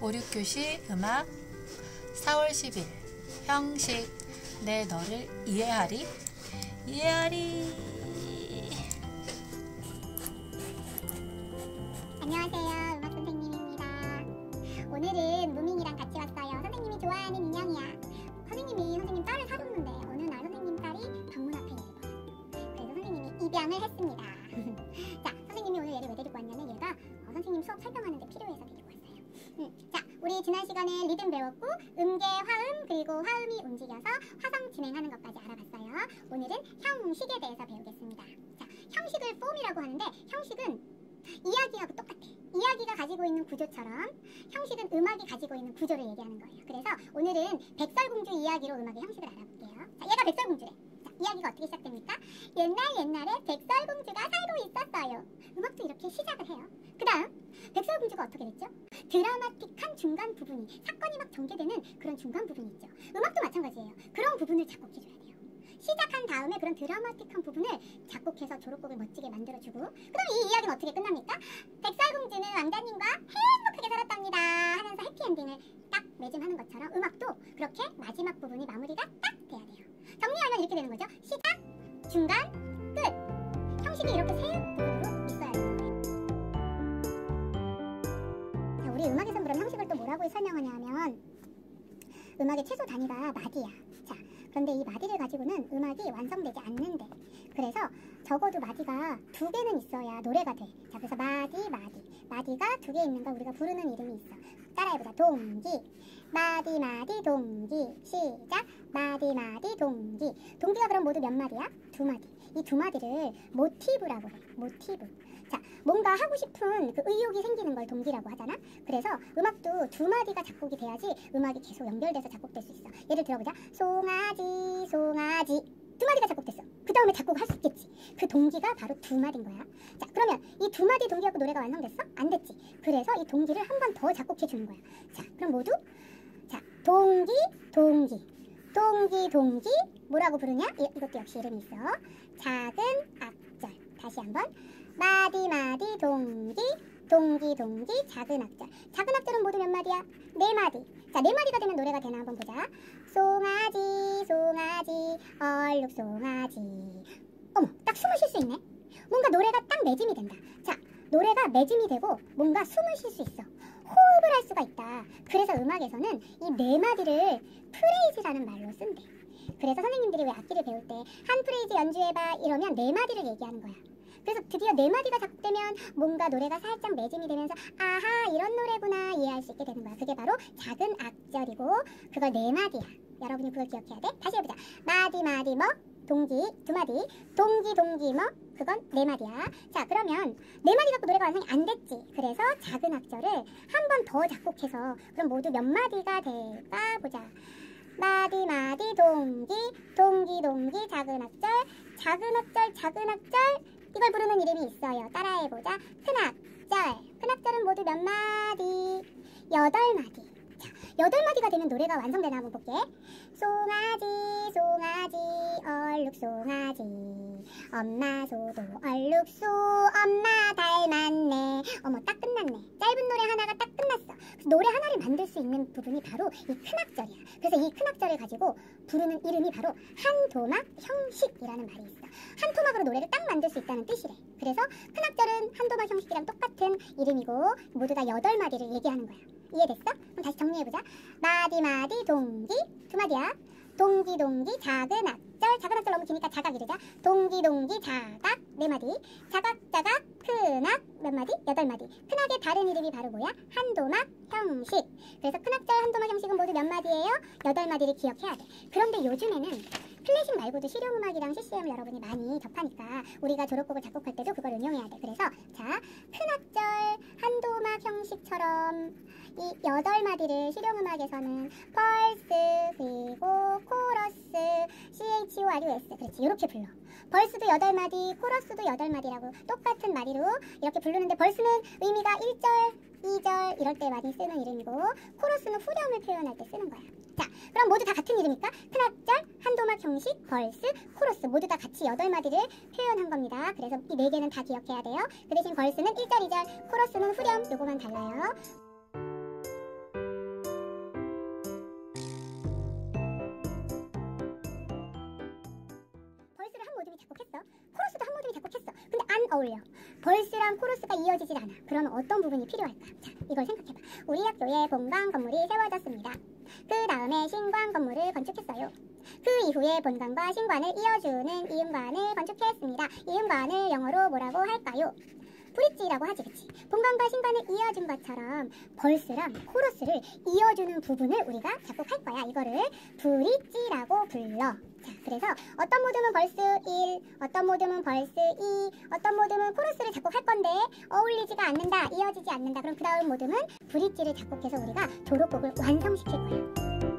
5, 6교시 음악 4월 10일 형식 내 너를 이해하리. 안녕하세요, 음악 선생님입니다. 오늘은 무밍이랑 같이 왔어요. 선생님이 좋아하는 인형이야. 선생님 딸을 사줬는데 어느 날 선생님 딸이 방문 앞에 있는 거야. 그래서 선생님이 입양을 했습니다. 자, 선생님이 오늘 얘를 왜 데리고 왔냐면 얘가 선생님 수업 설명하는데 필요해서 데리고 왔어요. 자, 우리 지난 시간에 리듬 배웠고 음계, 화음, 그리고 화음이 움직여서 화성 진행하는 것까지 알아봤어요. 오늘은 형식에 대해서 배우겠습니다. 자, 형식을 폼이라고 하는데 형식은 이야기하고 똑같아. 이야기가 가지고 있는 구조처럼 형식은 음악이 가지고 있는 구조를 얘기하는 거예요. 그래서 오늘은 백설공주 이야기로 음악의 형식을 알아볼게요. 자, 얘가 백설공주래. 자, 이야기가 어떻게 시작됩니까? 옛날에 백설공주가 살고 있었어요. 음악도 이렇게 시작을 해요. 그 다음 백설공주가 어떻게 됐죠? 드라마틱한 중간 부분이, 사건이 막 전개되는 그런 중간 부분이 있죠. 음악도 마찬가지예요. 그런 부분을 작곡해줘야 돼요. 시작한 다음에 그런 드라마틱한 부분을 작곡해서 졸업곡을 멋지게 만들어주고, 그럼 이 이야기는 어떻게 끝납니까? 백설공주는 왕자님과 행복하게 살았답니다 하면서 해피엔딩을 딱 매짐하는 것처럼 음악도 그렇게 마지막 부분이 마무리가 딱 돼야 돼요. 정리하면 이렇게 되는 거죠. 시작, 중간, 끝. 형식이 이렇게 세 부분으로 있어야 돼요. 자, 우리 음악에서 그럼 형식을 또 뭐라고 설명하냐면 음악의 최소 단위가 마디야. 자, 그런데 이 마디를 가지고는 음악이 완성되지 않는데, 그래서 적어도 마디가 2개는 있어야 노래가 돼. 자, 그래서 마디가 2개 있는 걸 우리가 부르는 이름이 있어. 따라해보자. 동기, 마디 동기. 시작, 마디 동기. 동기가 그럼 모두 몇 마디야? 2마디. 이 2마디를 모티브라고 해. 모티브. 자, 뭔가 하고 싶은 그 의욕이 생기는 걸 동기라고 하잖아. 그래서 음악도 2마디가 작곡이 돼야지 음악이 계속 연결돼서 작곡될 수 있어. 예를 들어보자. 송아지 2마디가 작곡됐어. 그 다음에 작곡을 할 수 있겠지. 그 동기가 바로 2마디인 거야. 자, 그러면 이 2마디 동기하고 노래가 완성됐어? 안 됐지. 그래서 이 동기를 한 번 더 작곡해 주는 거야. 자, 그럼 모두 자, 동기 뭐라고 부르냐? 이것도 역시 이름이 있어. 작은 악절. 다시 한번. 마디 동기 작은 악절. 작은 악절은 모두 몇 마디야? 4마디. 자, 4마디가 되면 노래가 되나 한번 보자. 송아지 얼룩 송아지. 어머, 딱 숨을 쉴 수 있네. 뭔가 노래가 딱 매짐이 된다. 자, 노래가 매짐이 되고 뭔가 숨을 쉴 수 있어. 호흡을 할 수가 있다. 그래서 음악에서는 이 4마디를 프레이즈라는 말로 쓴대. 그래서 선생님들이 왜 악기를 배울 때 한 프레이즈 연주해봐 이러면 4마디를 얘기하는 거야. 그래서 드디어 4마디가 작곡되면 뭔가 노래가 살짝 매짐이 되면서 아하, 이런 노래구나 이해할 수 있게 되는 거야. 그게 바로 작은 악절이고 그걸 4마디야. 여러분이 그걸 기억해야 돼. 다시 해보자. 마디 뭐 동기 2마디, 동기 뭐 그건 4마디야. 자, 그러면 4마디 갖고 노래가 완성이 안 됐지. 그래서 작은 악절을 한 번 더 작곡해서 그럼 모두 몇 마디가 될까 보자. 마디 동기 작은 악절 이걸 부르는 이름이 있어요. 따라해보자. 큰 악절은 모두 몇 마디? 8마디. 자, 8마디가 되면 노래가 완성되나 한번 볼게. 송아지 얼룩 송아지 엄마 소도 얼룩소 엄마 닮았네. 어머, 딱 끝났네. 짧은 노래 하나가 딱 끝났어. 그래서 노래 하나를 만들 수 있는 부분이 바로 이 큰 악절이야. 그래서 이 큰 악절을 가지고 부르는 이름이 바로 한토막 형식이라는 말이 있어. 한 토막으로 노래를 딱 만들 수 있다는 뜻이래. 그래서 큰 악절은 한토막 형식이랑 똑같은 이름이고 모두 다 8마디를 얘기하는 거야. 이해됐어? 그럼 다시 정리해보자. 마디 동기 2마디야. 동기 작은 악절 너무 기니까 자각 이르자. 동기 자각 4마디. 자각 큰 악 몇 마디? 8마디. 큰 악의 다른 이름이 바로 뭐야? 한도막 형식. 그래서 큰 악절 한도막 형식은 모두 몇 마디예요? 8마디를 기억해야 돼. 그런데 요즘에는 클래식 말고도 실용음악이랑 CCM을 여러분이 많이 접하니까 우리가 졸업곡을 작곡할 때도 그걸 응용해야 돼. 그래서 자, 큰 악절 한도막 형식처럼 이 8마디를 실용음악에서는 펄스 그리고 코러스 CHORUS 그렇지, 이렇게 불러. 벌스도 8마디, 코러스도 8마디라고 똑같은 마디로 이렇게 부르는데 벌스는 의미가 1절, 2절 이럴 때 많이 쓰는 이름이고 코러스는 후렴을 표현할 때 쓰는 거야. 자, 그럼 모두 다 같은 이름일까? 큰 악절, 한도막 형식, 벌스, 코러스 모두 다 같이 8마디를 표현한 겁니다. 그래서 이 4개는 다 기억해야 돼요. 그 대신 벌스는 1절, 2절, 코러스는 후렴, 요거만 달라요. 어울려. 벌스랑 코러스가 이어지질 않아. 그럼 어떤 부분이 필요할까? 자, 이걸 생각해봐. 우리 학교에 본관 건물이 세워졌습니다. 그 다음에 신관 건물을 건축했어요. 그 이후에 본관과 신관을 이어주는 이음관을 건축했습니다. 이음관을 영어로 뭐라고 할까요? 브릿지라고 하지, 그치? 본관과 신관을 이어준 것처럼 벌스랑 코러스를 이어주는 부분을 우리가 작곡할 거야. 이거를 브릿지라고 불러. 자, 그래서 어떤 모드는 벌스 1, 어떤 모드는 벌스 2, 어떤 모드는 코러스를 작곡할 건데 어울리지가 않는다, 이어지지 않는다. 그럼 그 다음 모드는 브릿지를 작곡해서 우리가 졸업곡을 완성시킬 거야.